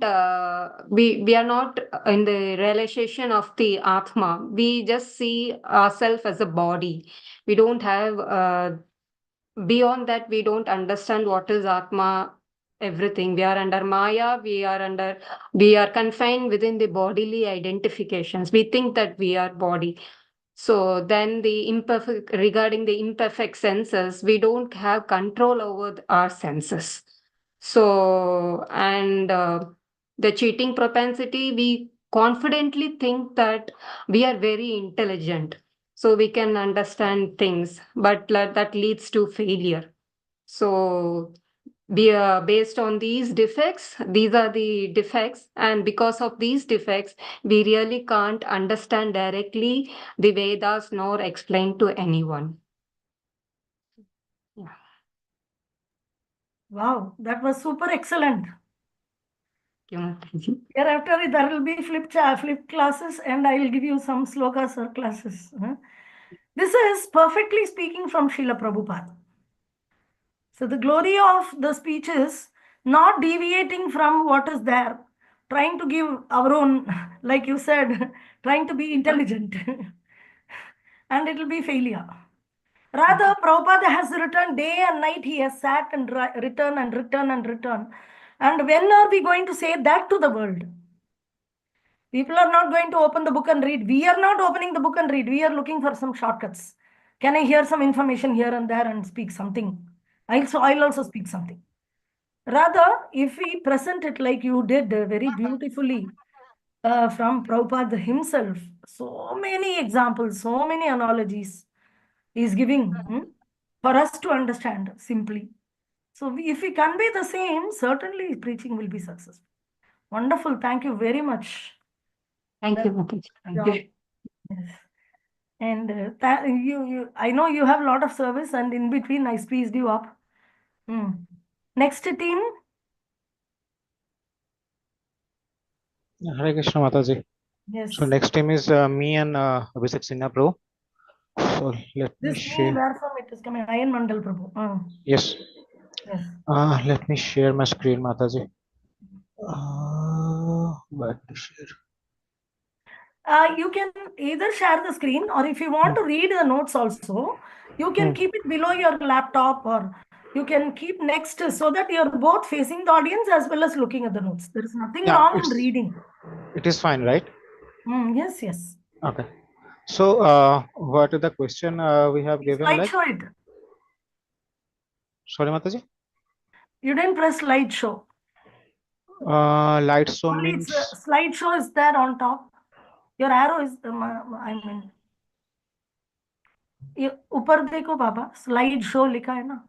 we are not in the realization of the Atma. We just see ourselves as a body. We don't have beyond that. We don't understand what is Atma. Everything we are under Maya. We are confined within the bodily identifications. We think that we are body. So then the imperfect regarding the imperfect senses, we don't have control over our senses. So and the cheating propensity, we confidently think that we are very intelligent, so we can understand things, but that leads to failure. So we are based on these defects. These are the defects, and because of these defects, we really can't understand directly the Vedas nor explain to anyone. Yeah. Wow, that was super excellent. Thank you. Hereafter, there will be flip classes, and I will give you some slokas or classes. This is perfectly speaking from Srila Prabhupada. So the glory of the speech is not deviating from what is there, trying to give our own, like you said, trying to be intelligent, and it will be failure. Rather, Prabhupada has written day and night, he has sat and written and written and written. And when are we going to say that to the world? People are not going to open the book and read. We are not opening the book and read. We are looking for some shortcuts. Can I hear some information here and there and speak something? I'll also speak something. Rather, if we present it like you did very beautifully from Prabhupada himself, so many examples, so many analogies he is giving for us to understand simply. So if we convey the same, certainly preaching will be successful. Wonderful. Thank you very much. Thank you, Well, Mataji. Thank yeah. you. Yes. And I know you have a lot of service, and in between I squeezed you up. Next team. Hare Krishna Mataji. Yes. So next team is me and Abhishek Sinha Pro. So let me This me, share. where from it is coming? Iron Mandal Prabhu. Yes. Yes. Let me share my screen, Mataji. Back to share. You can either share the screen, or if you want to read the notes also, you can keep it below your laptop, or you can keep next so that you're both facing the audience as well as looking at the notes. There is nothing wrong in reading. It is fine, right? Yes, yes. Okay. So what is the question we have given? Slideshow it. Sorry, Mataji? You didn't press slideshow. Slideshow Only means slideshow is there on top. Your arrow is, I mean, ये ऊपर देखो बाबा, slide show लिखा है ना.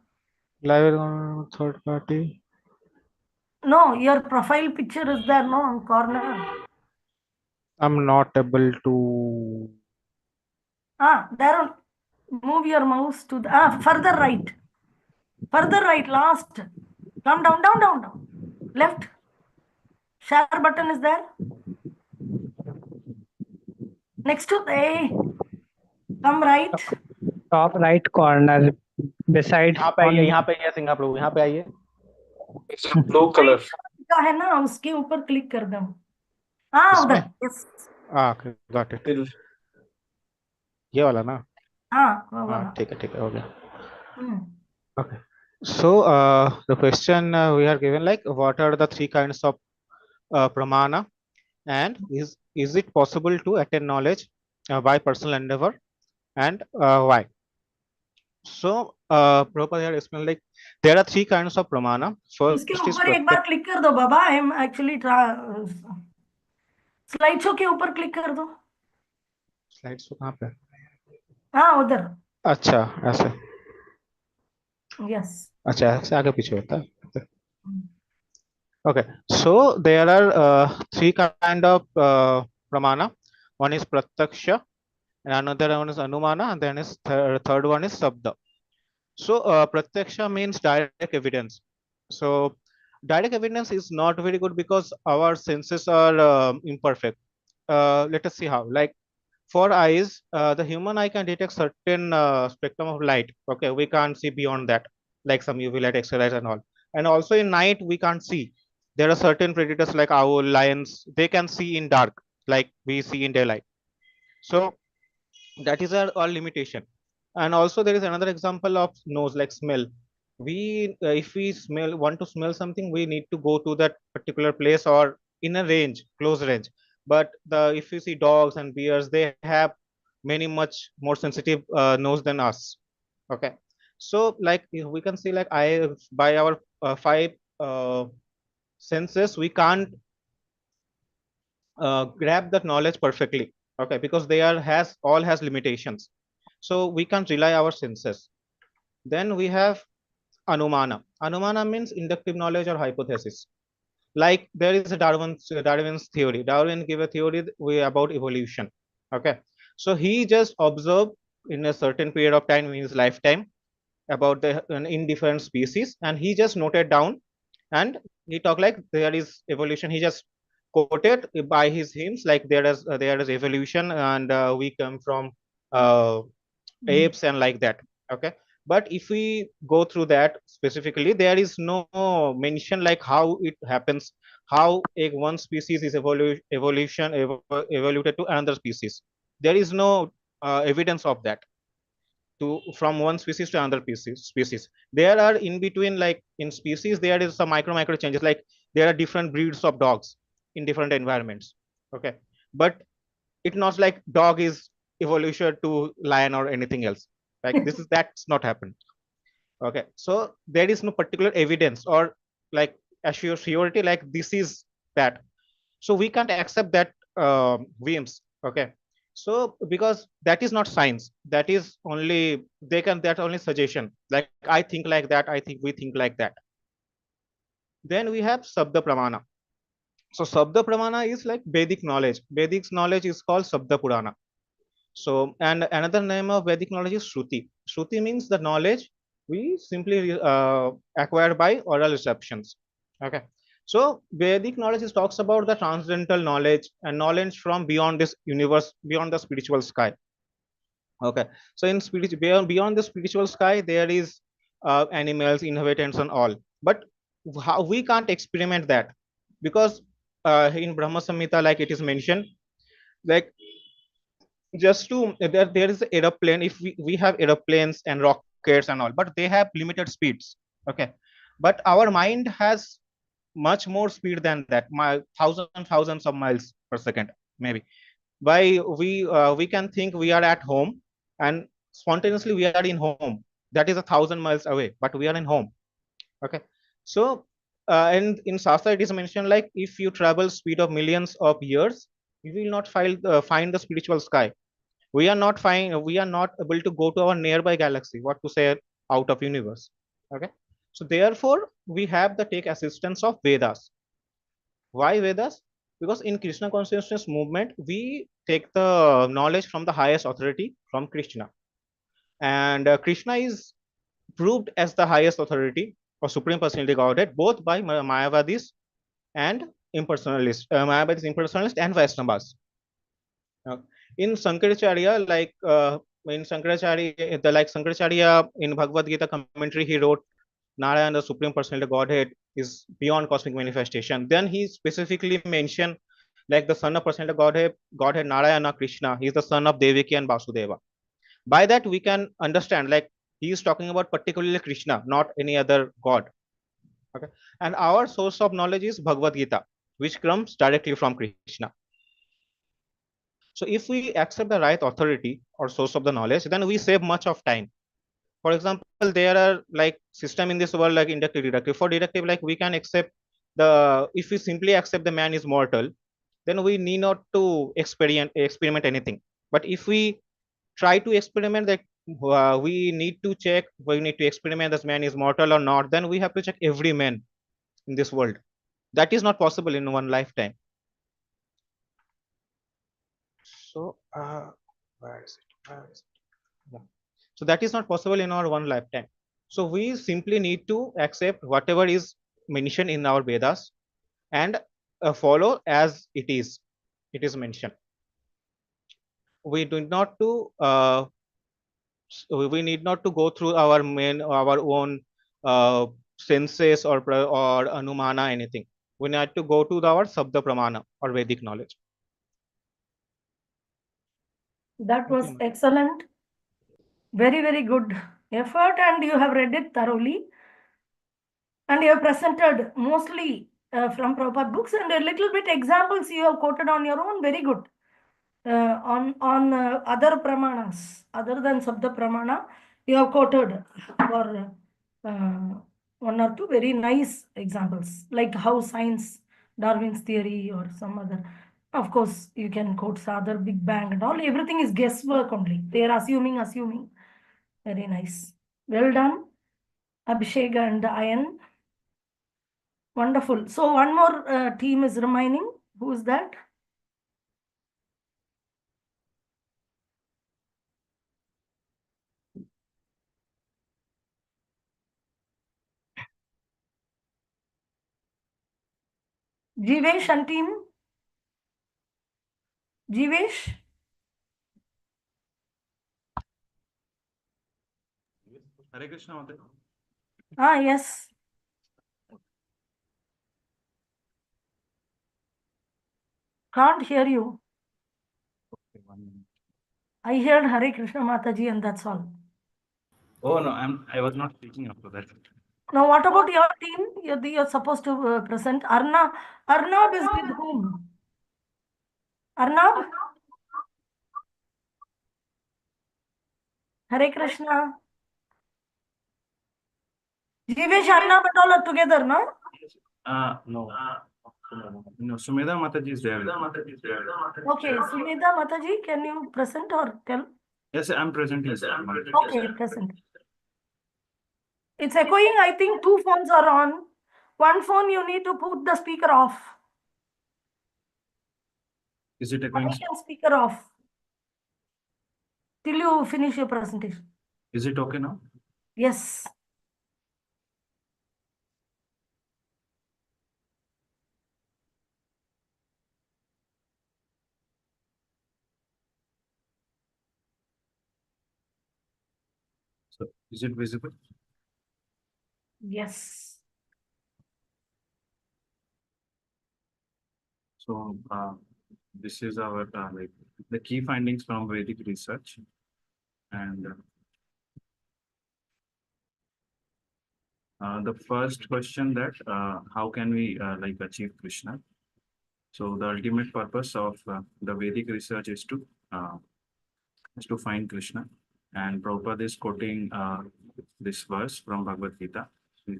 live third party. No, your profile picture is there, no, on corner. I'm not able to. There. Move your mouse to the further right. Further right, last. Come down, down, down, down. Left. Share button is there. Next to the come right. Top right corner beside. यहाँ पे आइए सिंगा प्रभु, यहाँ पे आइए. Blue colour का है ना, उसके ऊपर क्लिक कर दो. उधर. Yes. got it. ये वाला ना. ठीक है हो गया. Okay. So the question we are given, like, what are the three kinds of pramana, and is it possible to attain knowledge by personal endeavor, and why? So Prabhupada had explained, like, there are three kinds of pramana. First इसके is ऊपर एक बार click कर दो बाबा. I am actually slide show के ऊपर click कर दो. Slide show कहाँ पे? उधर. अच्छा ऐसे. Yes. अच्छा ऐसे आगे पीछे होता है. Okay, so there are three kind of pramana. One is pratyaksha, and another one is anumana, and then is third one is sabda. So pratyaksha means direct evidence. So direct evidence is not very good because our senses are imperfect. Let us see how. Like, for eyes, the human eye can detect certain spectrum of light. Okay, we can't see beyond that, like some UV light, X-ray light and all. And also in night we can't see. There are certain predators like owl, lions, they can see in dark, like we see in daylight. So that is our limitation. And also there is another example of nose, like smell. We if we want to smell something, we need to go to that particular place or in a range, close range. But if you see dogs and bears, they have many much more sensitive nose than us. Okay, so like we can see, like I by our five senses, we can't grab that knowledge perfectly. Okay, because they are has all has limitations, so we can't rely our senses. Then we have anumana means inductive knowledge or hypothesis. Like there is a Darwin's theory. Darwin gave a theory about evolution. Okay, so he just observed in a certain period of time in his lifetime about the in different species, and he just noted down, and he talked like there is evolution. He just quoted by his hymns, like there is evolution, and we come from uh, apes and like that. Okay, but if we go through that specifically, there is no mention like how it happens, how a one species is evoluted to another species. There is no evidence of that, to from one species to another species. There are in between, like in species there is some micro changes, like there are different breeds of dogs in different environments. Okay, but it's not like dog is evolution to lion or anything else, like this is that's not happened. Okay, so there is no particular evidence or like surety like this is that. So we can't accept that whims. Okay, so because that is not science, that is only they can that only suggestion, like I think like that, I think we think like that. Then we have sabda pramana. So sabda pramana is like Vedic knowledge. Vedic knowledge is called sabda purana. So, and another name of Vedic knowledge is Shruti. Shruti means the knowledge we simply acquire by oral receptions. Okay. So, Vedic knowledge is talks about the transcendental knowledge and knowledge from beyond this universe, beyond the spiritual sky. Okay. So, in beyond the spiritual sky, there is animals, inhabitants, and all. But how we can't experiment that, because in Brahma Samhita, like it is mentioned, like just to there is an aeroplane. If we have aeroplanes and rockets and all, but they have limited speeds. Okay, but our mind has much more speed than that, my thousands of miles per second maybe. Why we can think we are at home, and spontaneously we are in home that is 1,000 miles away, but we are in home. Okay, so and in Shastra it is mentioned like if you travel speed of millions of years, you will not find the spiritual sky. We are not able to go to our nearby galaxy, what to say, out of universe. Okay, so therefore we have the take assistance of Vedas. Why Vedas? Because in Krishna consciousness movement we take the knowledge from the highest authority, from Krishna. And Krishna is proved as the highest authority or supreme personality godhead both by Mayavadis and impersonalists, Mayavadis impersonalists and Vaishnavas. uh, in Sankaracharya, in Sankaracharya, the like Sankaracharya in Bhagavad Gita commentary, he wrote Narayana, the Supreme Personality Godhead, is beyond cosmic manifestation. Then he specifically mentioned like the Son of Personality Godhead Narayana Krishna. He is the son of Devaki and Vasudeva. By that we can understand like he is talking about particularly Krishna, not any other god. Okay, and our source of knowledge is Bhagavad Gita, which comes directly from Krishna. So if we accept the right authority or source of the knowledge, then we save much of time. For example, there are like system in this world like inductive, deductive. For deductive, like we can accept if we simply accept the man is mortal, then we need not to experiment anything. But if we try to experiment that we need to experiment this man is mortal or not, then we have to check every man in this world. That is not possible in one lifetime. So where is it? Where is it? Yeah. So that is not possible in our one lifetime. So we simply need to accept whatever is mentioned in our Vedas and follow as it is mentioned. We do not to we need not to go through our own senses or anumana anything. we need to go to our Sabda Pramana or Vedic knowledge. That was excellent. Very, very good effort, and you have read it thoroughly. And you have presented mostly from Prabhupada books, and a little bit examples you have quoted on your own. Very good. On other pramanas, other than Sabda Pramana, you have quoted for one or two very nice examples, like how science, Darwin's theory, or some other. Of course, you can quote Sadar, Big Bang, and all. Everything is guesswork only. They are assuming. Very nice. Well done, Abhishek and Ayan. Wonderful. So one more team is remaining. Who is that? Jivesh and team. Jivesh. Hare Krishna, Mate. Ah, yes. Can't hear you. I heard Hare Krishna Mataji, and that's all. Oh no, I was not speaking up to that. Now, what about your team? You're supposed to present. Arnab is with whom? Arnab? Hare Krishna. Jivesh, Arnab and all are together, no? No. No, Sumedha Mataji is there. Okay, Sumedha Mataji, can you present or tell? Yes, I'm present. Yes, Okay, present. It's echoing. I think two phones are on. One phone you need to put the speaker off. Is it echoing? Mic and speaker off. Till you finish your presentation. Is it okay now? Yes. So, is it visible? Yes. So, this is our like the key findings from Vedic research, and the first question that how can we like achieve Krishna? So the ultimate purpose of the Vedic research is to find Krishna, and Prabhupada is quoting this verse from Bhagavad Gita. So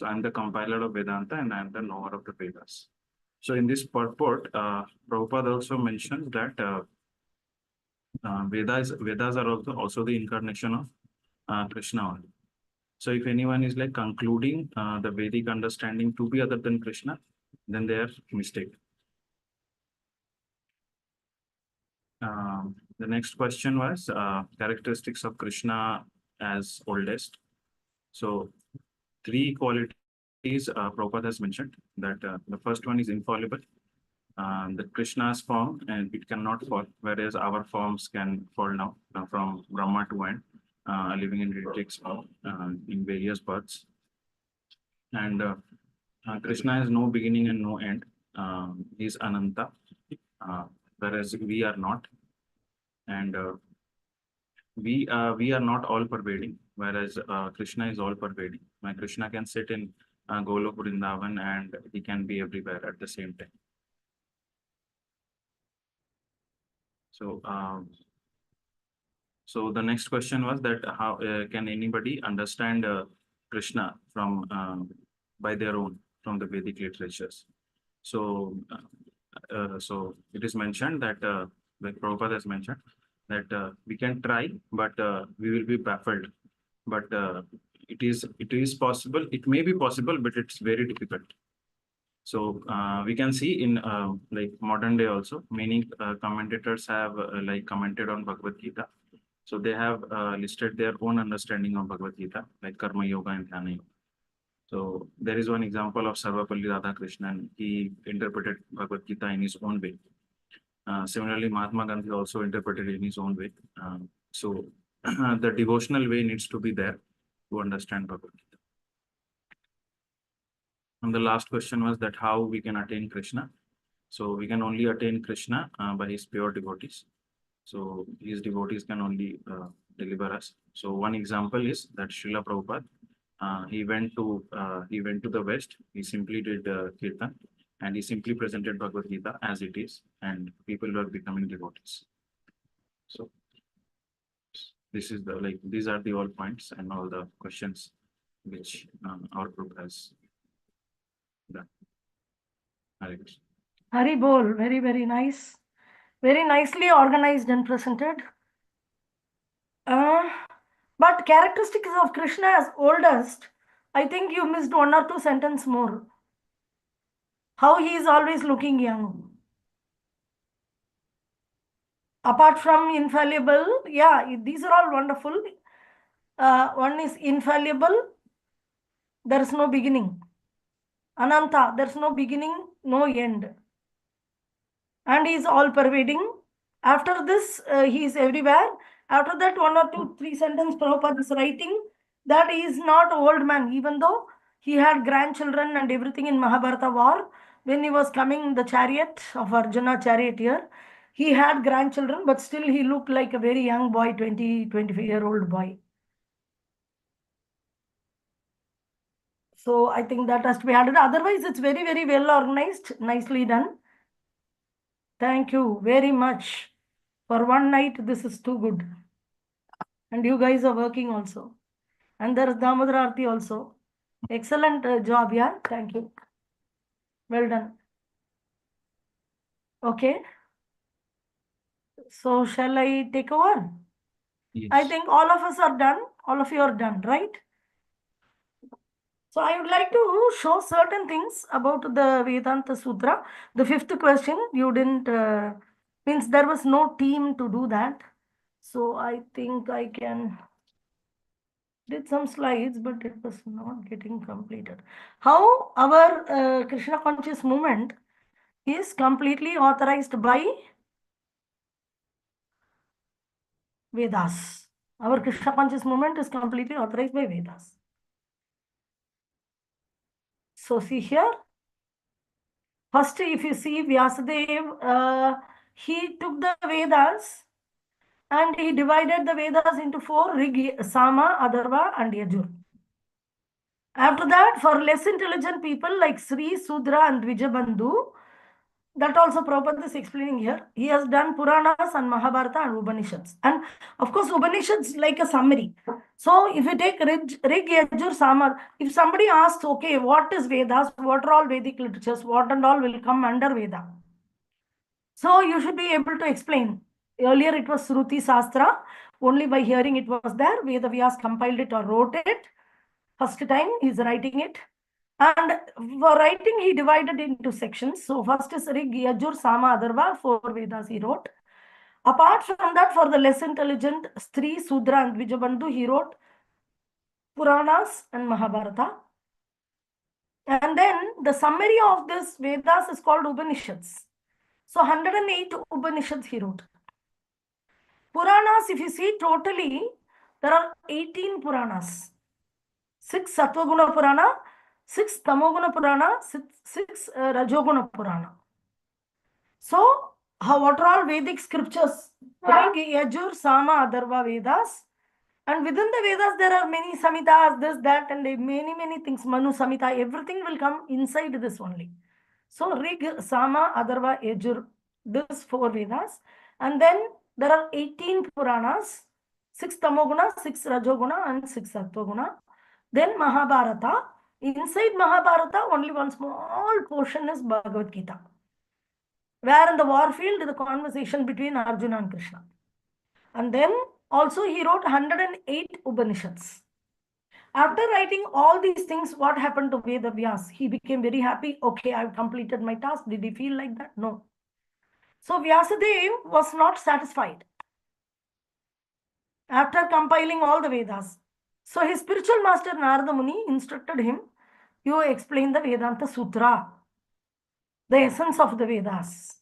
I'm the compiler of Vedanta and I'm the knower of the Vedas. So in this purport, Prabhupada also mentioned that Vedas are also the incarnation of Krishna only. So if anyone is like concluding the Vedic understanding to be other than Krishna, then they are mistaken. The next question was characteristics of Krishna as oldest. So three qualities Prabhupada has mentioned, that the first one is infallible. The Krishna's form, and it cannot fall, whereas our forms can fall now from Brahma to end, living in deities form in various births. And Krishna has no beginning and no end. He is Ananta, whereas we are not. And we are not all pervading, whereas Krishna is all pervading. My Krishna can sit in Golok Vrindavan and he can be everywhere at the same time. So, so the next question was that how can anybody understand Krishna from by their own from the Vedic literatures? So, so it is mentioned that like Prabhupada has mentioned that we can try, but we will be baffled. But it is possible. It may be possible, but it's very difficult. So we can see in like modern day also, many commentators have like commented on Bhagavad Gita. So they have listed their own understanding of Bhagavad Gita, like Karma Yoga and Dhyana Yoga. So there is one example of Sarvapalli Radhakrishnan. He interpreted Bhagavad Gita in his own way. Similarly, Mahatma Gandhi also interpreted it in his own way. So the devotional way needs to be there to understand Bhagavad Gita. And the last question was that how we can attain Krishna. So we can only attain Krishna by his pure devotees. So his devotees can only deliver us. So one example is that Srila Prabhupada, he went to the West. He simply did kirtan, and he simply presented Bhagavad Gita as it is, and people were becoming devotees. So this is these are the all points and all the questions which our group has done. Hare Krishna. Hari Bol, very, very nice. Very nicely organized and presented. But characteristics of Krishna as oldest, I think you missed one or two sentences more. How he is always looking young. Apart from infallible, yeah, these are all wonderful. One is infallible, there is no beginning. Ananta, there's no beginning, no end. And he is all pervading. After this, he is everywhere. After that, one or two, three sentences Prabhupada is writing that he is not old man, even though he had grandchildren and everything in Mahabharata war. When he was coming in the chariot of Arjuna charioteer, he had grandchildren, but still he looked like a very young boy, 20, 25-year-old boy. So I think that has to be added. Otherwise, it's very, very well organized, nicely done. Thank you very much. For one night, this is too good. And you guys are working also. And there is Damodar Arti also. Excellent job, yeah. Thank you. Well done. Okay. So shall I take over? Yes. I think all of us are done. All of you are done, right? So I would like to show certain things about the Vedanta Sutra. The fifth question, you didn't, means there was no team to do that. So I think I can, did some slides, but it was not getting completed. How our Krishna conscious movement is completely authorized by Vedas. Our Krishna conscious movement is completely authorized by Vedas. So see here. First, if you see Vyasadeva, he took the Vedas and he divided the Vedas into four: Rig, Sama, Atharva, and Yajur. After that, for less intelligent people like Sri, Sudra, and Dvijabandhu, that also Prabhupada is explaining here. He has done Puranas and Mahabharata and Upanishads. And of course, Upanishads like a summary. So if you take Rig, Yajur, Sama, if somebody asks, okay, what is Vedas? What are all Vedic literatures? What and all will come under Veda? So you should be able to explain. Earlier it was Shruti Sastra. Only by hearing it was there. Veda Vyas compiled it or wrote it. First time he is writing it. And for writing, he divided into sections. So first is Rig, Yajur, Sama, Atharva, 4 Vedas he wrote. Apart from that, for the less intelligent, Sri, Sudra, and Dvijabandhu, he wrote Puranas and Mahabharata. And then the summary of this Vedas is called Upanishads. So 108 Upanishads he wrote. Puranas, if you see totally, there are 18 Puranas. 6 Sattva-guna Purana, 6 Tamoguna Purana, 6 Rajoguna Purana. So, what are all Vedic scriptures? Rig, Yajur, Sama, Atharva Vedas. And within the Vedas, there are many Samhitas, this, that, and many things. Manu, Samhita, everything will come inside this only. So, Rig, Sama, Atharva, Yajur, this 4 Vedas. And then there are 18 Puranas, 6 Tamoguna, 6 Rajoguna, and 6 Sattvaguna. Then Mahabharata. Inside Mahabharata, only one small portion is Bhagavad Gita, where in the war field, the conversation between Arjuna and Krishna. And then also he wrote 108 Upanishads. After writing all these things, what happened to Veda Vyas? He became very happy. Okay, I've completed my task. Did he feel like that? No. So Vyasadeva was not satisfied after compiling all the Vedas. So his spiritual master Narada Muni instructed him, you explain the Vedanta Sutra, the essence of the Vedas.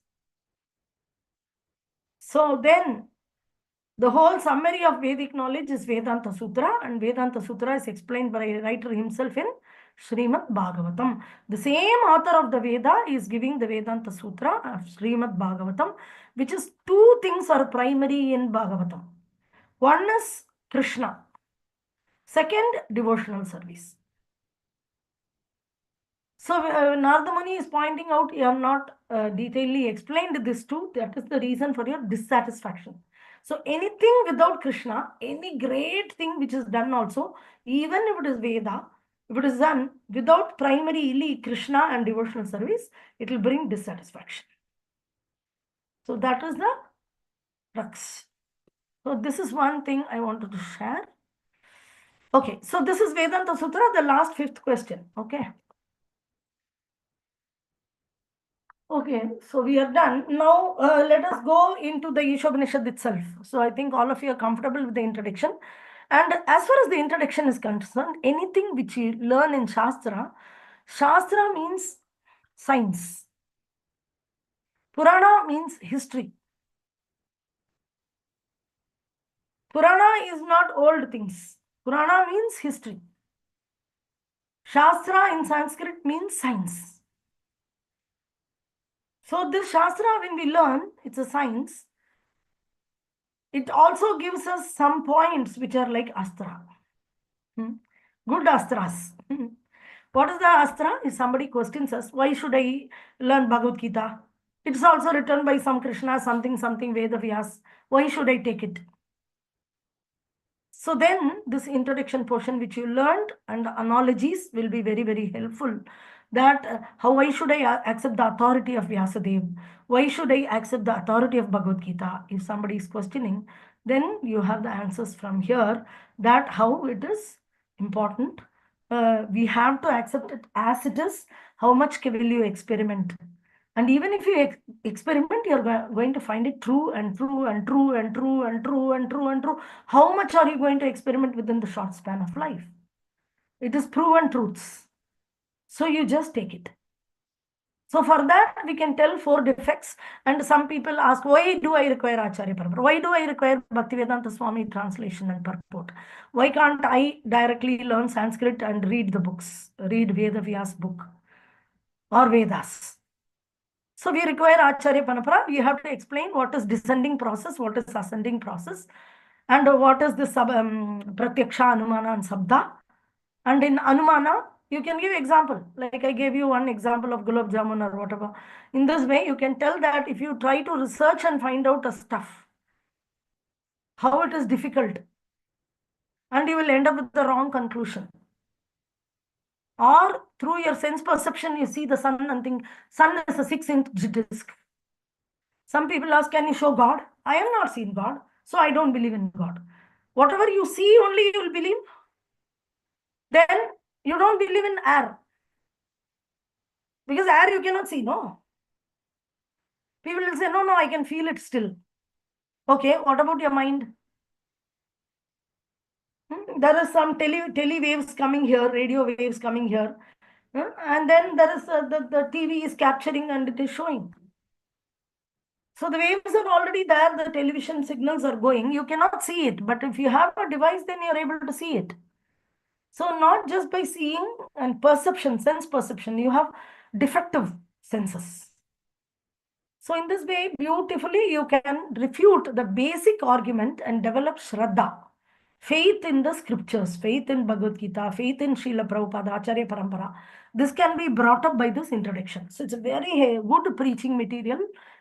So then the whole summary of Vedic knowledge is Vedanta Sutra, and Vedanta Sutra is explained by a writer himself in Srimad Bhagavatam. The same author of the Veda is giving the Vedanta Sutra of Srimad Bhagavatam, which is two things are primary in Bhagavatam. One is Krishna. Second, devotional service. So Narada Muni is pointing out, you have not detailedly explained this too. That is the reason for your dissatisfaction. So anything without Krishna, any great thing which is done also, even if it is Veda, if it is done without primarily Krishna and devotional service, it will bring dissatisfaction. So that is the crux. So this is one thing I wanted to share. Okay, so this is Vedanta Sutra, the last fifth question. Okay. Okay, so we are done. Now let us go into the Isopanisad itself. So I think all of you are comfortable with the introduction. And as far as the introduction is concerned, anything which you learn in Shastra, Shastra means science. Purana means history. Purana is not old things. Purana means history. Shastra in Sanskrit means science. So this Shastra, when we learn, it's a science. It also gives us some points which are like Astra. Good Astras. What is the Astra? If somebody questions us, why should I learn Bhagavad Gita? It's also written by some Krishna, something, Veda Vyas. Why should I take it? So then this introduction portion which you learned and analogies will be very, very helpful. That why should I accept the authority of Vyasadeva? Why should I accept the authority of Bhagavad Gita? If somebody is questioning, then you have the answers from here, that how it is important. We have to accept it as it is. How much will you experiment? And even if you experiment, you're going to find it true and true and true and true and true and true and true. How much are you going to experiment within the short span of life? It is proven truths. So you just take it. So for that, we can tell 4 defects. And some people ask, why do I require Acharya Parampara? Why do I require Bhaktivedanta Swami translation and purport? Why can't I directly learn Sanskrit and read the books, read Veda Vyas book or Vedas? So we require Acharya Parampara. We have to explain what is descending process, what is ascending process, and what is this Pratyaksha, Anumana, and Sabda. And in Anumana, you can give example. Like I gave you one example of Gulab Jamun or whatever. In this way, you can tell that if you try to research and find out a stuff, how it is difficult, and you will end up with the wrong conclusion. Or through your sense perception, you see the sun and think sun is a 6-inch disc. Some people ask, can you show God? I have not seen God, so I don't believe in God. Whatever you see, only you will believe. Then you don't believe in air. Because air you cannot see, no. People will say, no, I can feel it still. Okay, what about your mind? There is some tele waves coming here, radio waves coming here. And then there is the TV is capturing and it is showing. So the waves are already there, the television signals are going. You cannot see it, but if you have a device, then you're able to see it. So not just by seeing and perception, sense perception, you have defective senses. So in this way, beautifully, you can refute the basic argument and develop Shraddha, faith in the scriptures, faith in Bhagavad Gita, faith in Srila Prabhupada, Acharya Parampara. This can be brought up by this introduction. So it's a very good preaching material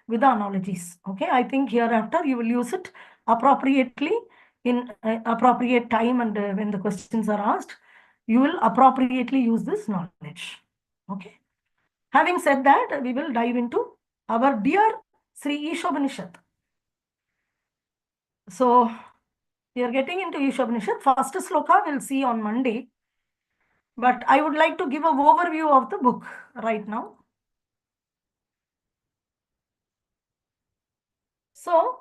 with the analogies. Okay, I think hereafter you will use it appropriately in appropriate time, and when the questions are asked, you will appropriately use this knowledge. Okay. Having said that, we will dive into our dear Sri Isopanisad. So we are getting into Isopanisad. First sloka we'll see on Monday. But I would like to give an overview of the book right now. So,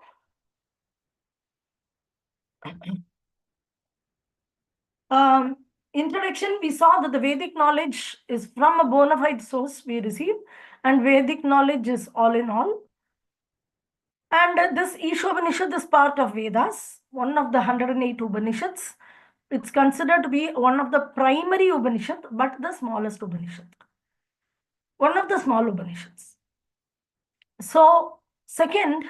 introduction, we saw that the Vedic knowledge is from a bona fide source we receive, and Vedic knowledge is all in all. And this Isopanisad is part of Vedas, one of the 108 Upanishads. It's considered to be one of the primary Upanishad, but the smallest Upanishad. One of the small Upanishads. So, second,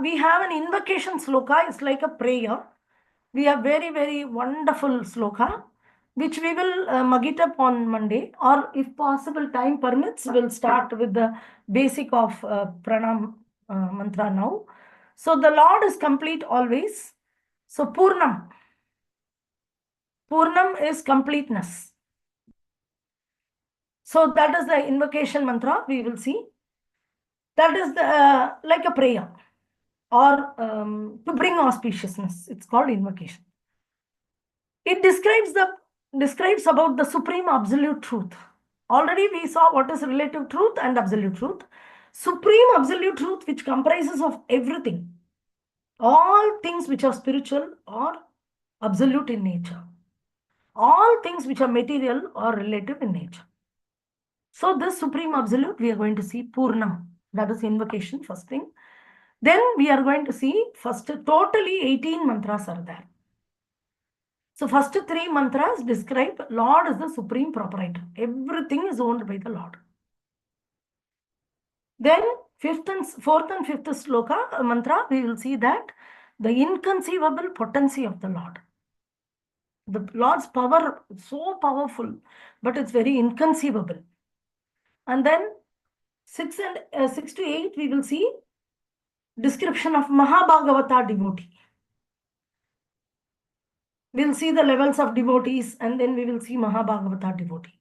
we have an invocation sloka. It's like a prayer. We have very, very wonderful sloka, which we will mug it up on Monday, or if possible, time permits, we'll start with the basic of pranam mantra now. So the Lord is complete always. So Purnam. Purnam is completeness. So that is the invocation mantra we will see. That is the, like a prayer, or to bring auspiciousness. It's called invocation. It describes about the supreme absolute truth. Already we saw what is relative truth and absolute truth. Supreme absolute truth, which comprises of everything. All things which are spiritual or absolute in nature. All things which are material or relative in nature. So this supreme absolute, we are going to see Purnam. That is invocation, first thing. Then we are going to see first, totally 18 mantras are there. So first 3 mantras describe Lord as the supreme proprietor. Everything is owned by the Lord. Then fourth and fifth sloka mantra, we will see that the inconceivable potency of the Lord. The Lord's power is so powerful, but it's very inconceivable. And then 6 to 8, we will see description of Mahabhagavata devotee. We'll see the levels of devotees, and then we will see Mahabhagavata devotee.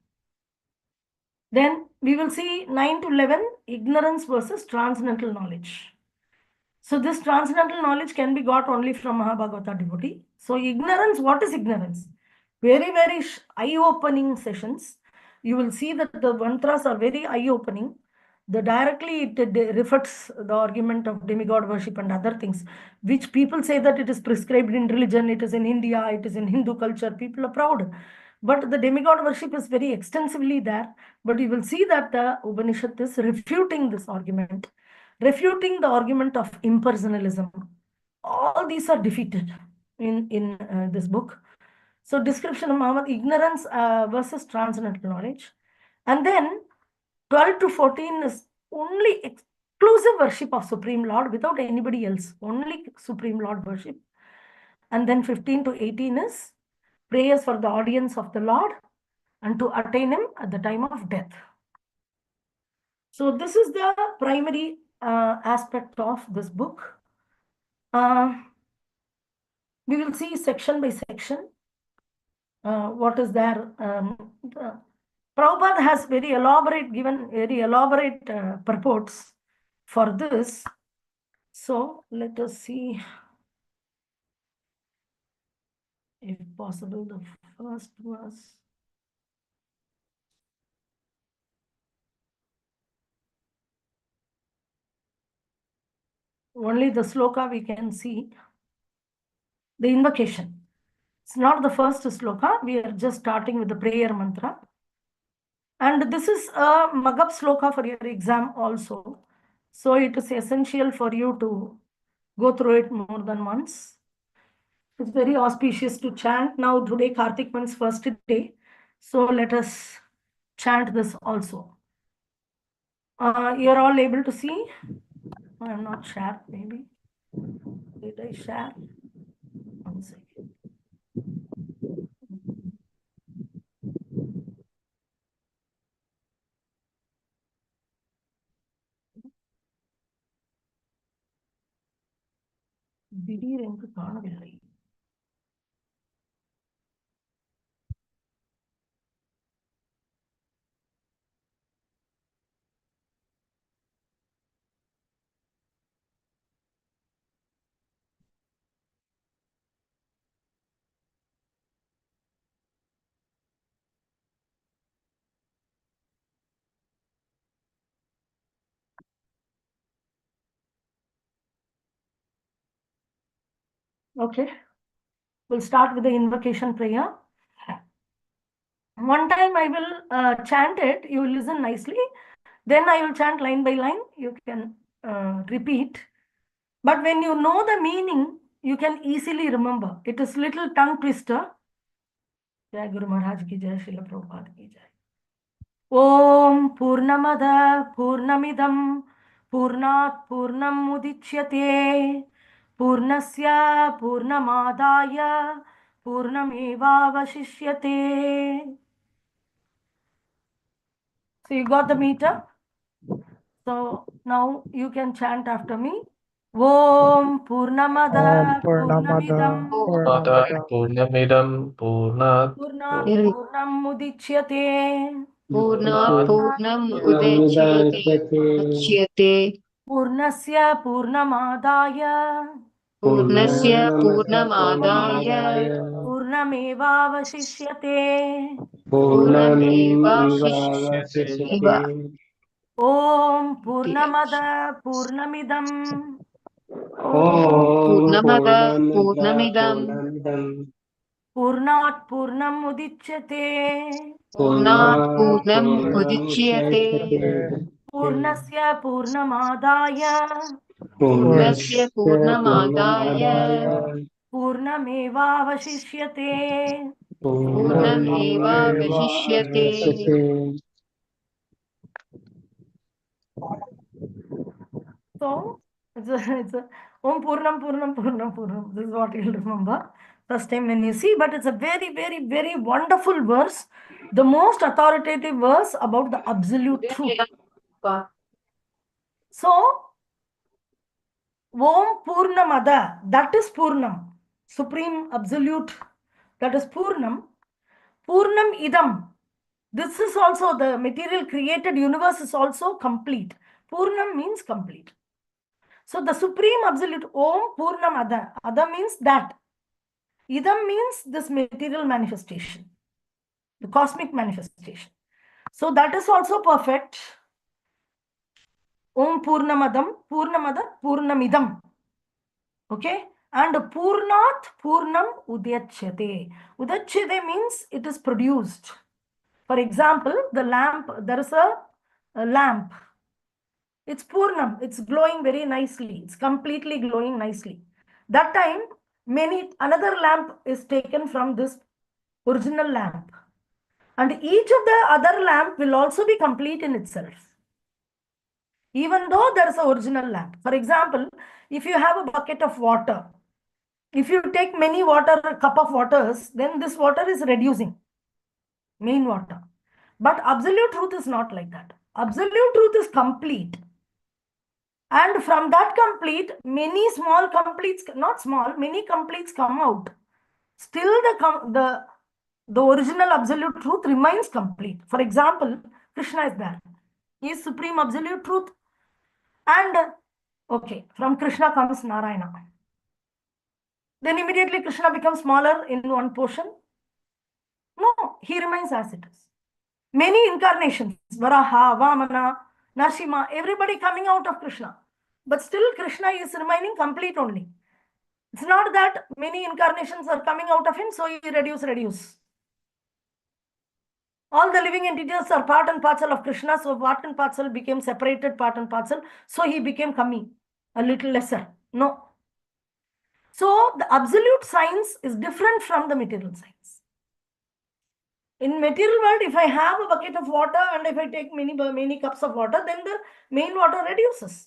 Then we will see 9 to 11, ignorance versus transcendental knowledge. So this transcendental knowledge can be got only from Mahabhagavata devotee. So ignorance, what is ignorance? Very, very eye-opening sessions. You will see that the mantras are very eye-opening. Directly it reflects the argument of demigod worship and other things, which people say that it is prescribed in religion, it is in India, it is in Hindu culture, people are proud. But the demigod worship is very extensively there. But you will see that the Upanishad is refuting this argument, refuting the argument of impersonalism. All these are defeated in this book. So description of Muhammad, ignorance versus transcendental knowledge. And then 12 to 14 is only exclusive worship of Supreme Lord without anybody else. Only Supreme Lord worship. And then 15 to 18 is prayers for the audience of the Lord and to attain him at the time of death. So this is the primary aspect of this book. We will see section by section. What is there? Prabhupada has given very elaborate purports for this. So let us see, if possible, the first verse. Only the sloka we can see. The invocation. It's not the first sloka. We are just starting with the prayer mantra. And this is a Magab sloka for your exam also. So it is essential for you to go through it more than once. It's very auspicious to chant. Now today Kartik Man's first day. So let us chant this also. You're all able to see? I am not share, maybe. Did I share? One second. திடீரென்று காணவில்லை. Okay, we'll start with the invocation prayer. One time I will chant it, you will listen nicely. Then I will chant line by line. You can repeat. But when you know the meaning, you can easily remember. It is little tongue twister. Jai Guru Maharaj ki jai, Srila Prabhupada ki jai. Om Purnamada Purnamidam Purnat Purnam Mudichyate Purnasya Purnamadaya Purnameva Vashishyate. So you got the meter? So now you can chant after me. Om Purnamada Purnamidam Purnamidam Purnat Purnat Purnam Mudichyate Purnat Purnam Udachyate Purnasya Purnamadaya Purnasya Purnamadaya Purnameva Vashishyate. Purnameva Shishate. Shishyate. Om Purnamada Purnamidam Purnamada Purnamidam Purnat Purnam Mudichyate Purnat Purnam Udichyate Purnasya Purnamadaya Purnasya Purnamadaya Purnameva Vashishyate. Purnameva Vashishyate. So it's a Om Purnam Purnam Purnam Purnam. This is what you'll remember first time when you see, but it's a very, very, very wonderful verse, the most authoritative verse about the absolute truth. So Om Purnamada, that is Purnam, supreme absolute, that is Purnam. Purnam Idam, this is also the material created universe is also complete. Purnam means complete. So the supreme absolute Om Purnam Ada. Ada means that. Idam means this material manifestation, the cosmic manifestation. So that is also perfect. Om Purnamadam, Purnamada, Purnamidam. Okay. And Purnat Purnam Udyachyate. Udyachyate means it is produced. For example, the lamp, there is a lamp. It's Purnam, it's glowing very nicely. It's completely glowing nicely. That time, another lamp is taken from this original lamp. And each of the other lamp will also be complete in itself. Even though there is an original lamp. For example, if you have a bucket of water, if you take many water, a cup of waters, then this water is reducing, main water. But absolute truth is not like that. Absolute truth is complete. And from that complete, many small completes, not small, many completes come out. Still the original absolute truth remains complete. For example, Krishna is there. He is supreme absolute truth. And okay, from Krishna comes Narayana. Then immediately Krishna becomes smaller in one portion. No, he remains as it is. Many incarnations, Varaha, Vamana, Narsimha, everybody coming out of Krishna. But still Krishna is remaining complete only. It's not that many incarnations are coming out of him, so he reduce. All the living entities are part and parcel of Krishna, so part and parcel became separated part and parcel, so he became kami, a little lesser. No. So the absolute science is different from the material science. In material world, if I have a bucket of water and if I take many cups of water, then the main water reduces.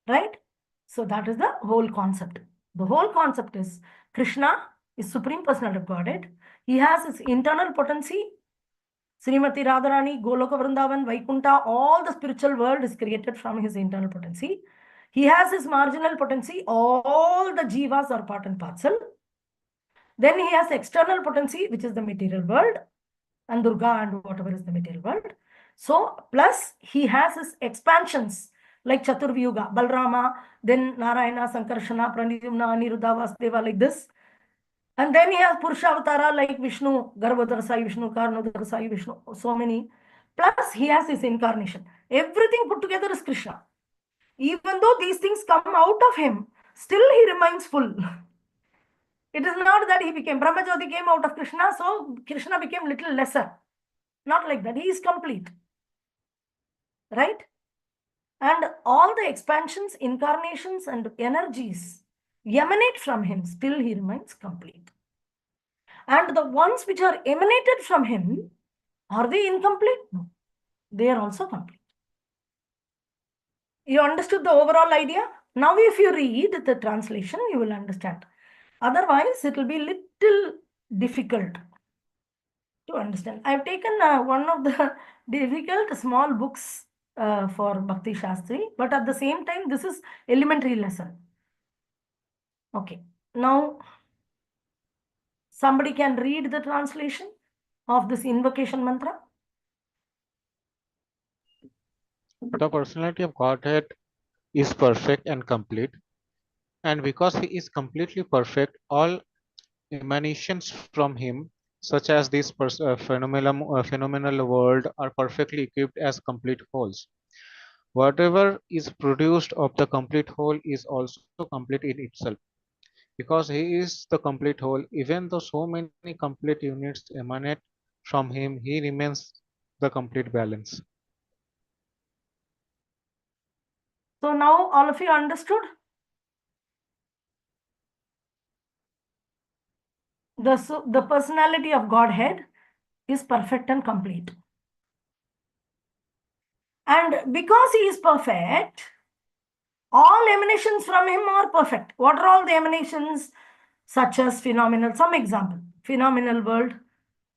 Right? So that is the whole concept. The whole concept is Krishna is Supreme Personality of Godhead. He has his internal potency. Srimati Radharani, Goloka Vrindavan, Vaikunta, all the spiritual world is created from his internal potency. He has his marginal potency. All the jivas are part and parcel. Then he has external potency, which is the material world, and Durga and whatever is the material world. So, plus he has his expansions like Chaturvyuga, Balrama, then Narayana, Sankarshana, Pranidyumna, Aniruddha, Vasudeva, like this. And then he has Purusha Avatara like Vishnu, Garbhodarasai Vishnu, Karnodarasai Vishnu, so many. Plus he has his incarnation. Everything put together is Krishna. Even though these things come out of him, still he remains full. It is not that he became, Brahmajyoti came out of Krishna, so Krishna became little lesser. Not like that. He is complete. Right? And all the expansions, incarnations, and energies emanate from him. Still he remains complete. And the ones which are emanated from him, are they incomplete? No, they are also complete. You understood the overall idea? Now, if you read the translation, you will understand. Otherwise, it will be little difficult to understand. I've taken one of the difficult small books for Bhakti Shastri, but at the same time, this is elementary lesson. Okay. Now, somebody can read the translation of this invocation mantra. The personality of Godhead is perfect and complete. And because he is completely perfect, all emanations from him, such as this phenomenal world, are perfectly equipped as complete wholes. Whatever is produced of the complete whole is also complete in itself. Because he is the complete whole, even though so many complete units emanate from him, he remains the complete balance. So now all of you understood? The personality of Godhead is perfect and complete. And because he is perfect, all emanations from him are perfect. What are all the emanations? Such as phenomenal, some example, phenomenal world.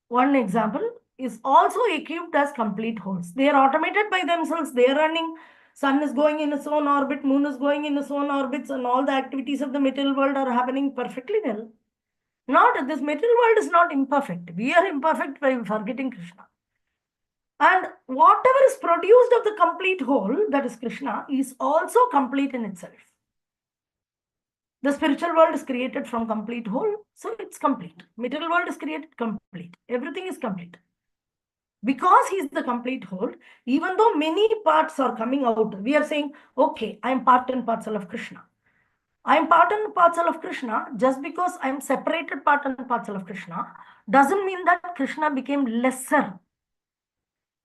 One example is also equipped as complete wholes. They are automated by themselves. They are running. Sun is going in its own orbit, moon is going in its own orbits, and all the activities of the material world are happening perfectly well. Not this material world is not imperfect. We are imperfect by forgetting Krishna. And whatever is produced of the complete whole, that is Krishna, is also complete in itself. The spiritual world is created from complete whole, so it's complete. Material world is created complete. Everything is complete. Because he is the complete whole, even though many parts are coming out, we are saying, okay, I am part and parcel of Krishna. I am part and parcel of Krishna. Just because I am separated part and parcel of Krishna doesn't mean that Krishna became lesser.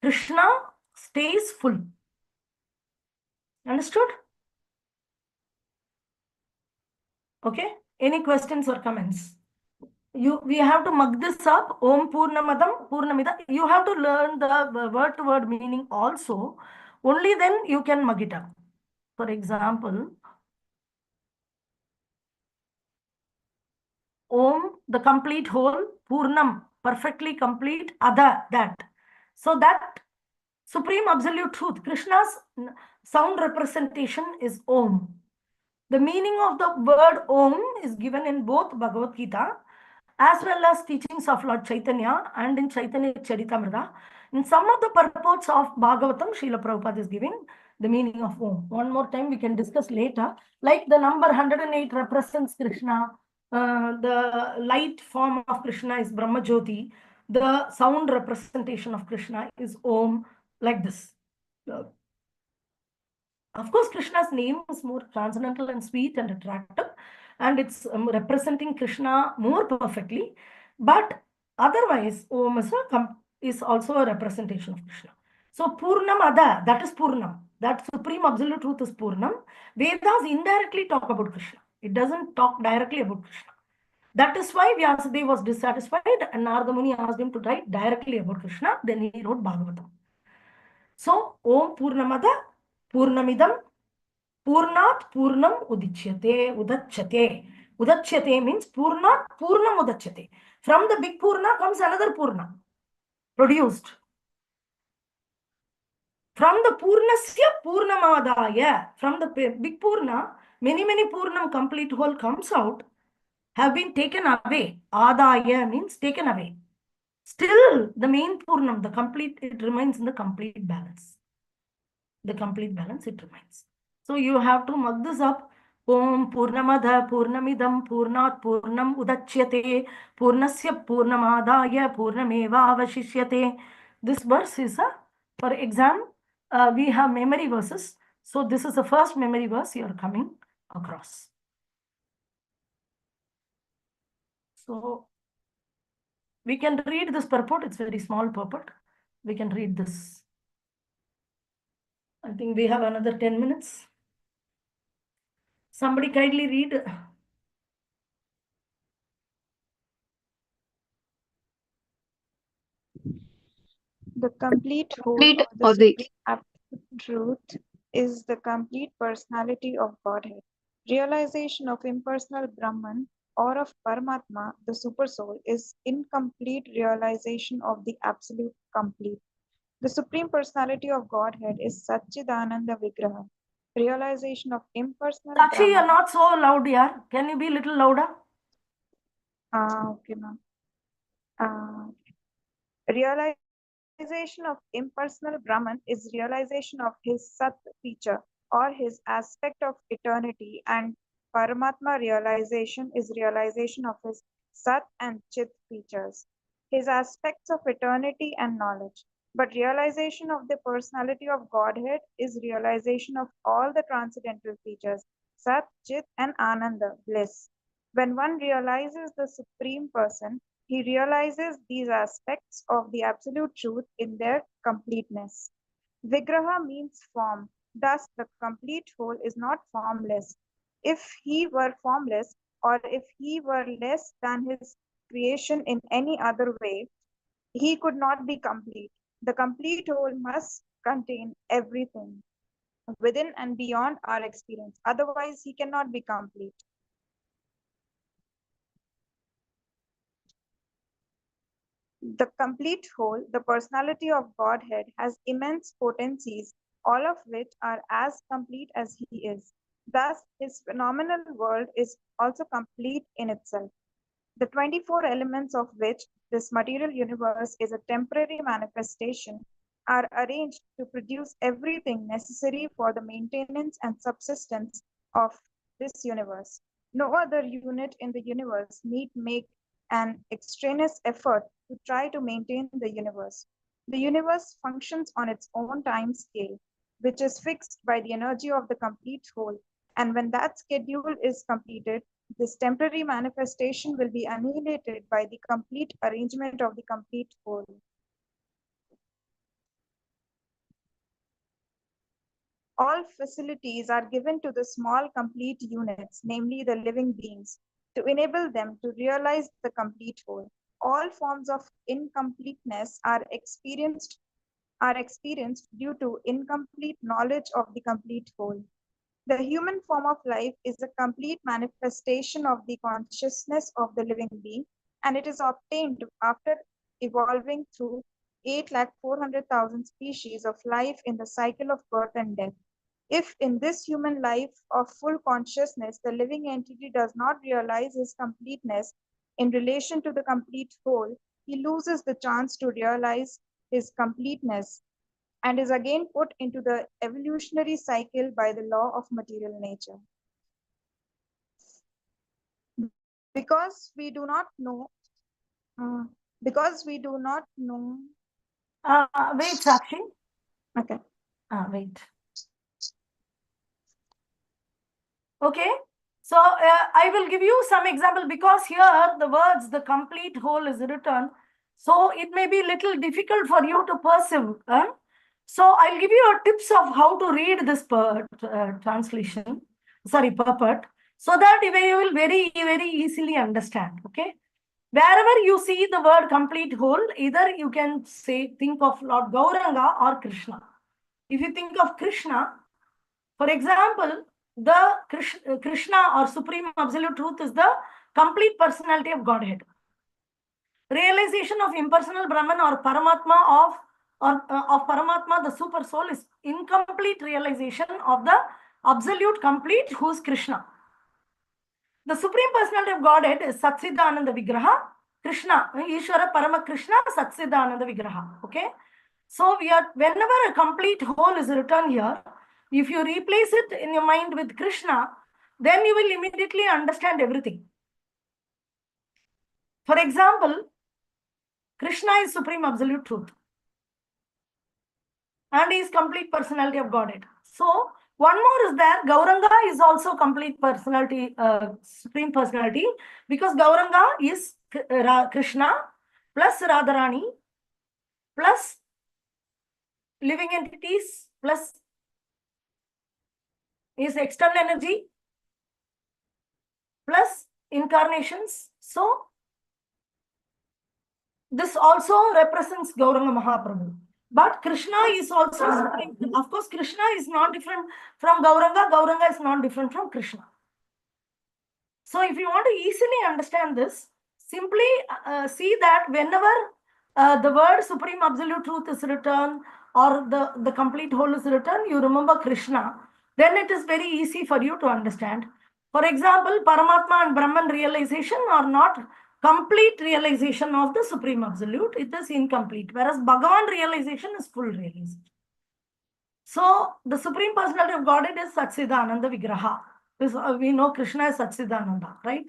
Krishna stays full. Understood? Okay. Any questions or comments? We have to mug this up. Om Purnamadam Purnamida. You have to learn the word to word meaning also. Only then you can mug it up. For example, Om, the complete whole, Purnam, perfectly complete, Ada, that. So that Supreme Absolute Truth, Krishna's sound representation is Om. The meaning of the word Om is given in both Bhagavad Gita as well as teachings of Lord Chaitanya and in Chaitanya Charitamrita. In some of the purports of Bhagavatam, Srila Prabhupada is giving the meaning of Om. One more time we can discuss later. Like the number 108 represents Krishna. The light form of Krishna is Brahma Jyoti. The sound representation of Krishna is Om, like this. Of course, Krishna's name is more transcendental and sweet and attractive, and it's representing Krishna more perfectly. But otherwise, Om is also a representation of Krishna. So Purnam Ada, that is Purnam. That Supreme Absolute Truth is Purnam. Vedas indirectly talk about Krishna. It doesn't talk directly about Krishna. That is why Vyasadeva was dissatisfied and Narada Muni asked him to write directly about Krishna. Then he wrote Bhagavatam. So, Om Purnamada Purnamidam Purnat Purnam Udachyate. Udachyate means Purnat Purnam Udachyate. From the big Purna comes another Purna produced. From the Purnasya Purnamadaya, from the big Purna, many Purnam complete whole comes out, have been taken away. Adaya means taken away. Still, the main Purnam, the complete, it remains in the complete balance. The complete balance, it remains. So you have to mug this up. Om Purnamada Purnamidam Purnat Purnam Udachyate Purnasya Purnamadaya Purnameva Avashishyate. This verse is for exam. We have memory verses. So this is the first memory verse you are coming across. So we can read this purport. It's very small purport. We can read this. I think we have another 10 minutes. Somebody kindly read. The complete whole Complete or the or the supreme absolute truth is the complete personality of Godhead. Realization of impersonal Brahman or of Paramatma, the Supersoul, is incomplete realization of the absolute complete. The Supreme Personality of Godhead is Satchidananda Vigraha. Realization of impersonal Sakshi, you're Brahman. not so loud here. Can you be a little louder? Okay, ma'am. Realization of impersonal Brahman is realization of his Sat feature or his aspect of eternity, and Paramatma realization is realization of his Sat and Chit features, his aspects of eternity and knowledge. But realization of the personality of Godhead is realization of all the transcendental features, Sat, Chit, and Ananda, bliss. When one realizes the Supreme Person, he realizes these aspects of the absolute truth in their completeness. Vigraha means form, thus, the complete whole is not formless. If he were formless, or if he were less than his creation in any other way, he could not be complete. The complete whole must contain everything within and beyond our experience. Otherwise, he cannot be complete. The complete whole, the personality of Godhead, has immense potencies, all of which are as complete as he is. Thus, his phenomenal world is also complete in itself. The 24 elements of which this material universe is a temporary manifestation are arranged to produce everything necessary for the maintenance and subsistence of this universe. No other unit in the universe need make an extraneous effort to try to maintain the universe. The universe functions on its own time scale, which is fixed by the energy of the complete whole. And when that schedule is completed, this temporary manifestation will be annihilated by the complete arrangement of the complete whole. All facilities are given to the small complete units, namely the living beings, to enable them to realize the complete whole. All forms of incompleteness are experienced due to incomplete knowledge of the complete whole. The human form of life is a complete manifestation of the consciousness of the living being, and it is obtained after evolving through 8,400,000 species of life in the cycle of birth and death. If in this human life of full consciousness, the living entity does not realize his completeness in relation to the complete whole, he loses the chance to realize his completeness and is again put into the evolutionary cycle by the law of material nature. Because we do not know, Wait, Sakshi. okay. Wait. Okay. So I will give you some example because here the words the complete whole is written. So it may be little difficult for you to perceive. So I'll give you a tips of how to read this translation. Sorry, purport. So that you will very, very easily understand. Okay. Wherever you see the word complete whole, either you can say, think of Lord Gauranga or Krishna. If you think of Krishna, for example, the Krishna or Supreme Absolute Truth is the complete personality of Godhead. Realization of impersonal Brahman or Paramatma of Paramatma, the Super Soul, is incomplete realization of the absolute complete, who is Krishna. The Supreme Personality of Godhead is Satsidananda Vigraha, Krishna, Ishvara Parama Krishna, Satsidananda Vigraha. Okay. So whenever a complete whole is written here, if you replace it in your mind with Krishna, then you will immediately understand everything. For example, Krishna is Supreme Absolute Truth. And he is complete personality of Godhead. So one more is there, Gauranga is also complete personality, Supreme Personality, because Gauranga is Krishna plus Radharani plus living entities plus is external energy plus incarnations. So this also represents Gauranga Mahaprabhu. But Krishna is also supreme. Of course, Krishna is not different from Gauranga. Gauranga is not different from Krishna. So if you want to easily understand this, simply see that whenever the word Supreme Absolute Truth is written or the complete whole is written, you remember Krishna. Then it is very easy for you to understand. For example, Paramatma and Brahman realization are not complete realization of the Supreme Absolute. It is incomplete. Whereas Bhagavan realization is full realization. So the Supreme Personality of Godhead is Satsidananda Vigraha. This, we know Krishna is Satsidananda, right?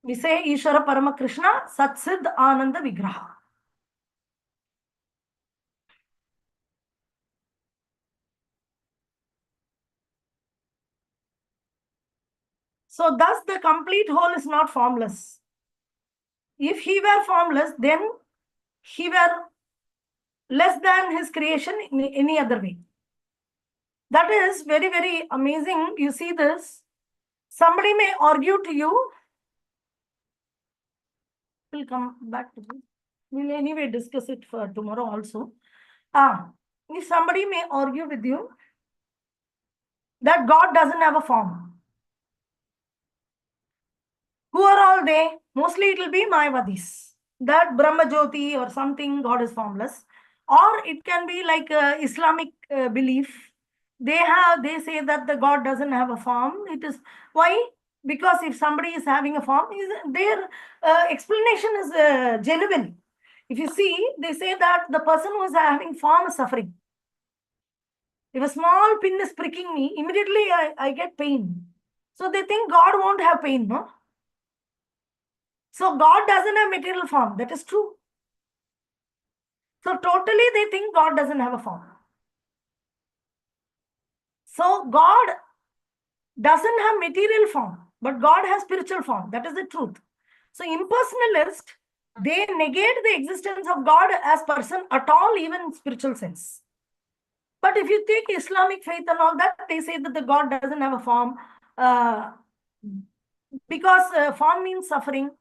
We say Ishvara Parama Krishna Satsid Ananda Vigraha. So thus the complete whole is not formless. If he were formless, then he were less than his creation in any other way. That is very, very amazing. You see this. Somebody may argue to you. We'll come back to this. We'll anyway discuss it for tomorrow also. If somebody may argue with you that God doesn't have a form. Who are all they? Mostly it will be Mayavadis. That Brahma Jyoti or something, God is formless. Or it can be like Islamic belief. They say that the God doesn't have a form. It is why? Because if somebody is having a form, their explanation is genuine. If you see, they say that the person who is having form is suffering. If a small pin is pricking me, immediately I get pain. So they think God won't have pain, no? So God doesn't have material form. That is true. So totally they think God doesn't have a form. So God doesn't have material form, but God has spiritual form. That is the truth. So impersonalist, they negate the existence of God as person at all, even in spiritual sense. But if you take Islamic faith and all that, they say that the God doesn't have a form because form means suffering.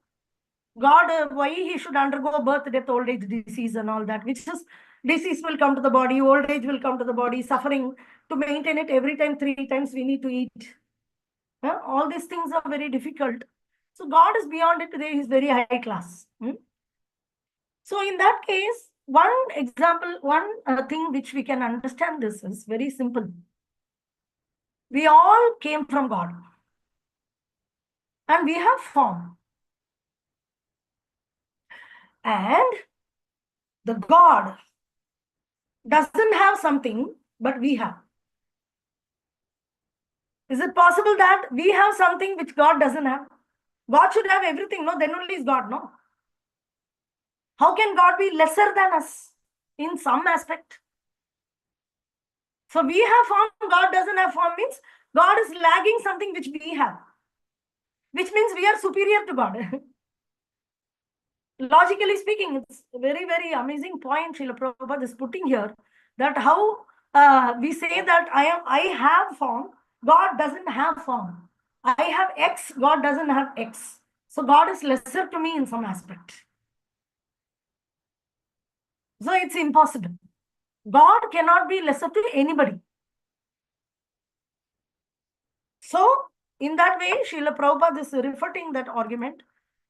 God, why he should undergo birth, death, old age, disease and all that, which is disease will come to the body, old age will come to the body, suffering to maintain it every time, 3 times we need to eat. All these things are very difficult. So God is beyond it today, he's very high class. So in that case, one example, one thing which we can understand this is very simple. We all came from God and we have form. And the God doesn't have something, but we have. Is it possible that we have something which God doesn't have? God should have everything, no? Then only is God, no? How can God be lesser than us in some aspect? So we have form, God doesn't have form means God is lagging something which we have, which means we are superior to God. Logically speaking, it's a very, very amazing point Srila Prabhupada is putting here, that how we say that I have form, God doesn't have form. I have X, God doesn't have X. So God is lesser to me in some aspect. So it's impossible. God cannot be lesser to anybody. So in that way, Srila Prabhupada is refuting that argument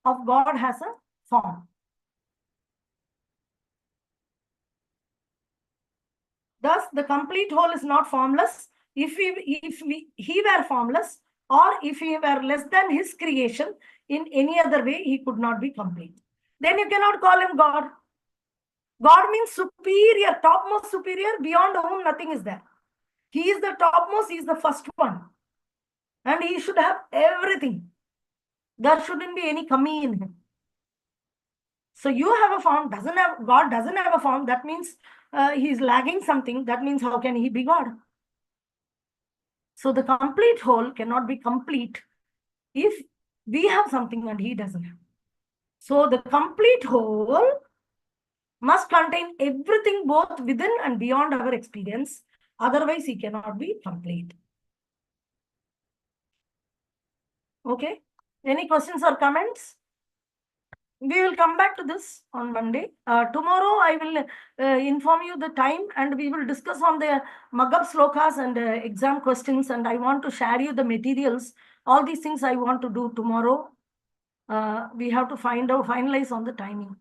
of God has a form. Thus, the complete whole is not formless. If he were formless, or if he were less than his creation, in any other way, he could not be complete. Then you cannot call him God. God means superior, topmost superior, beyond whom nothing is there. He is the topmost, he is the first one. And he should have everything. There shouldn't be any kami in him. So you have a form, God doesn't have a form. That means he is lagging something. That means how can he be God? So the complete whole cannot be complete if we have something and he doesn't have. So the complete whole must contain everything both within and beyond our experience. Otherwise, he cannot be complete. Okay. Any questions or comments? We will come back to this on Monday. Tomorrow I will inform you the time and we will discuss on the Magab slokas and exam questions, and I want to share you the materials. All these things I want to do tomorrow. We have to finalize on the timing.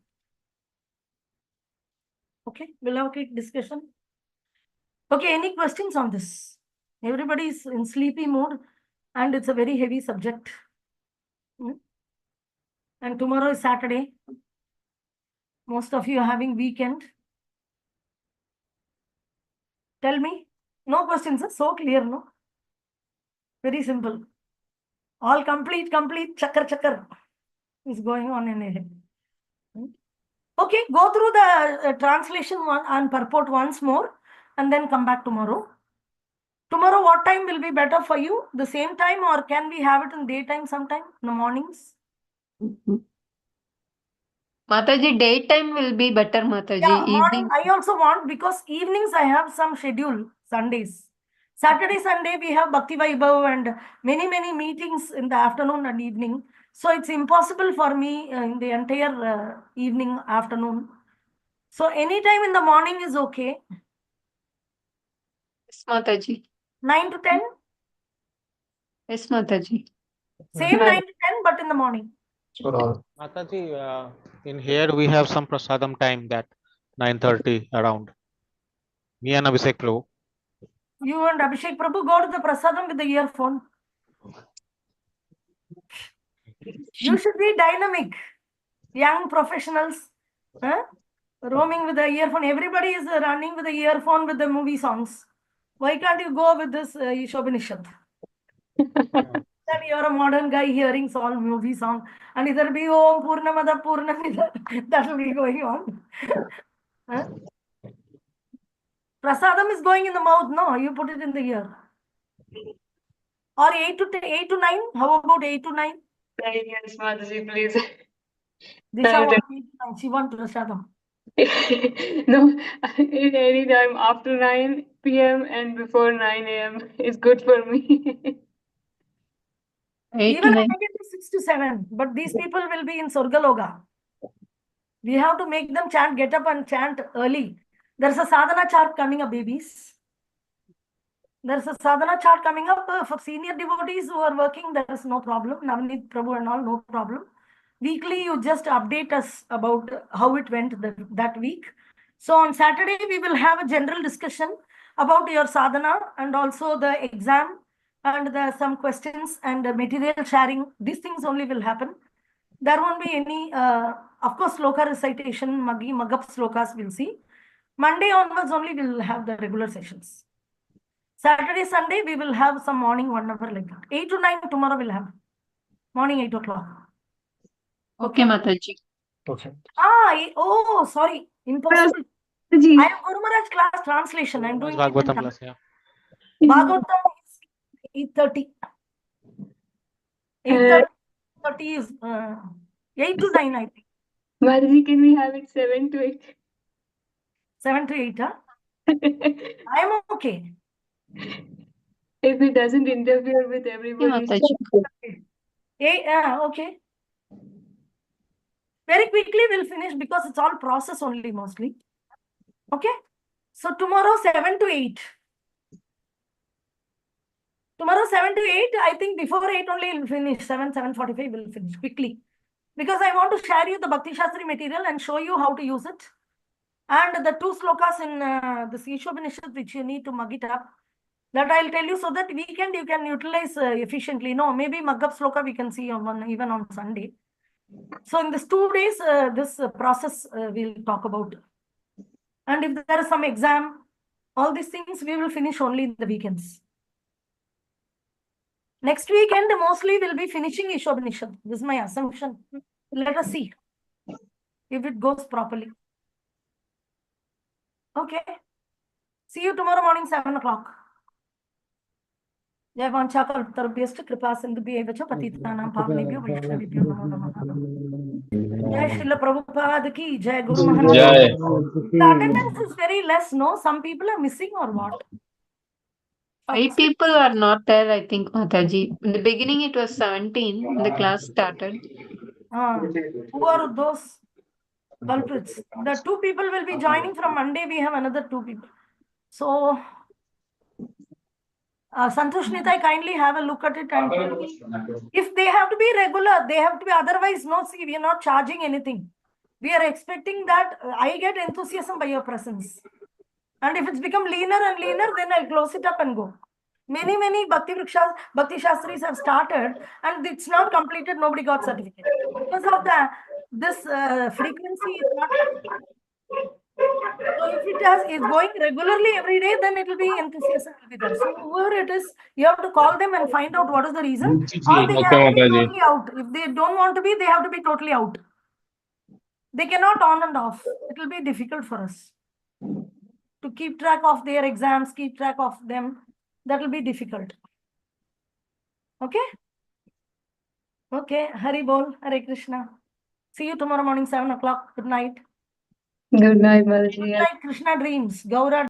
Okay, we'll have a quick discussion. Okay, any questions on this? Everybody is in sleepy mood and it's a very heavy subject. And tomorrow is Saturday. Most of you are having weekend. Tell me. No questions, sir. So clear, no? Very simple. All complete, chakar is going on in a head. Okay, go through the translation one and purport once more and then come back tomorrow. Tomorrow, what time will be better for you? The same time, or can we have it in daytime sometime, in the mornings? Mataji, daytime will be better, Mataji. Yeah, morning. Evening. I also want, because evenings I have some schedule, Sundays. Saturday, Sunday, we have Bhakti Vaibhav and many meetings in the afternoon and evening. So it's impossible for me in the entire evening, afternoon. So anytime in the morning is okay. Yes, Mataji. 9 to 10? Yes, Mataji. Same Right. 9 to 10, but in the morning. For all. Mataji, in here we have some prasadam time that 9:30 around. Me and Abhishek Prabhu. You and Abhishek Prabhu go to the prasadam with the earphone. You should be dynamic. Young professionals, roaming with the earphone. Everybody is running with the earphone with the movie songs. Why can't you go with this Isopanisad? That you're a modern guy hearing all movie song, and either be Om Purnamada Purnamida. That will be going on. Prasadam is going in the mouth. No, you put it in the ear. Or 8 to 9. How about 8 to 9? Yes, Mataji, please. Disha wants 8 to 9. She wants Prasadam. No, any time after 9 p.m. and before 9 a.m. is good for me. 8 to Even I 9. can do 6 to 7, but these people will be in Surgaloga. We have to make them chant, get up and chant early. There's a sadhana chart coming up, babies. There's a sadhana chart coming up for senior devotees who are working. There is no problem. Navneet Prabhu and all, no problem. Weekly, you just update us about how it went that week. So on Saturday, we will have a general discussion about your sadhana and also the exam and some questions and material sharing. These things only will happen. There won't be any, of course, sloka recitation, Magap slokas we'll see. Monday onwards only we'll have the regular sessions. Saturday, Sunday, we will have some morning 1 hour like that. 8 to 9 tomorrow we'll have. Morning 8 o'clock. Okay, Mataji. Okay. Oh, sorry. Impossible. Mataji. I am Guru Maharaj class translation. I'm doing it in Bhagavatam Tamil. plus, yeah. Bhagavatam is 8:30. 8:30 is 8 to 9, I think. Mataji, can we have it 7 to 8? 7 to 8, huh? I am okay. If it doesn't interfere with Okay, everybody's. Mataji. Okay. Very quickly we'll finish because it's all process only mostly. Okay. So tomorrow 7 to 8. Tomorrow 7 to 8. I think before 8 only we'll finish. 7:45 we'll finish quickly. Because I want to share you the Bhakti Shastri material and show you how to use it. And the 2 slokas in the Isopanisad which you need to mug it up. That I'll tell you so that weekend you can utilize efficiently. No, maybe Magab sloka we can see even on Sunday. So in these 2 days, this process we'll talk about. And if there is some exam, all these things we will finish only in the weekends. Next weekend, mostly we'll be finishing Isopanisad. This is my assumption. Let us see if it goes properly. Okay. See you tomorrow morning, 7 o'clock. Jai Vanchakal Kripa Sindhu Patitanam Pavnebhyo Vaishnavibhyo Namo Namaha. Jai Srila Prabhupada ki Jai Guru Maharaj. Jai. The attendance is very less, no? Some people are missing or what? 5 people are not there, I think, Mataji. In the beginning, it was 17 when the class started. Who are those culprits? The 2 people will be joining from Monday. We have another 2 people. So, Santosh Nitai, kindly have a look at it and tell me. If they have to be regular, they have to be, otherwise, no, see, we are not charging anything. We are expecting that I get enthusiasm by your presence. And if it's become leaner and leaner, then I'll close it up and go. Many Bhakti Shastris have started and it's not completed, nobody got certificate. Because of this frequency is not. So if it is going regularly every day, then it will be enthusiasm will be there. So whoever it is, you have to call them and find out what is the reason, or they have to be totally out. If they don't want to be, they have to be totally out. They cannot on and off. It will be difficult for us to keep track of their exams, keep track of them. That will be difficult. Okay? Okay. Hari Bol, Hare Krishna. See you tomorrow morning, 7 o'clock. Good night. Good night, Mataji. Good night, Krishna dreams. Gaura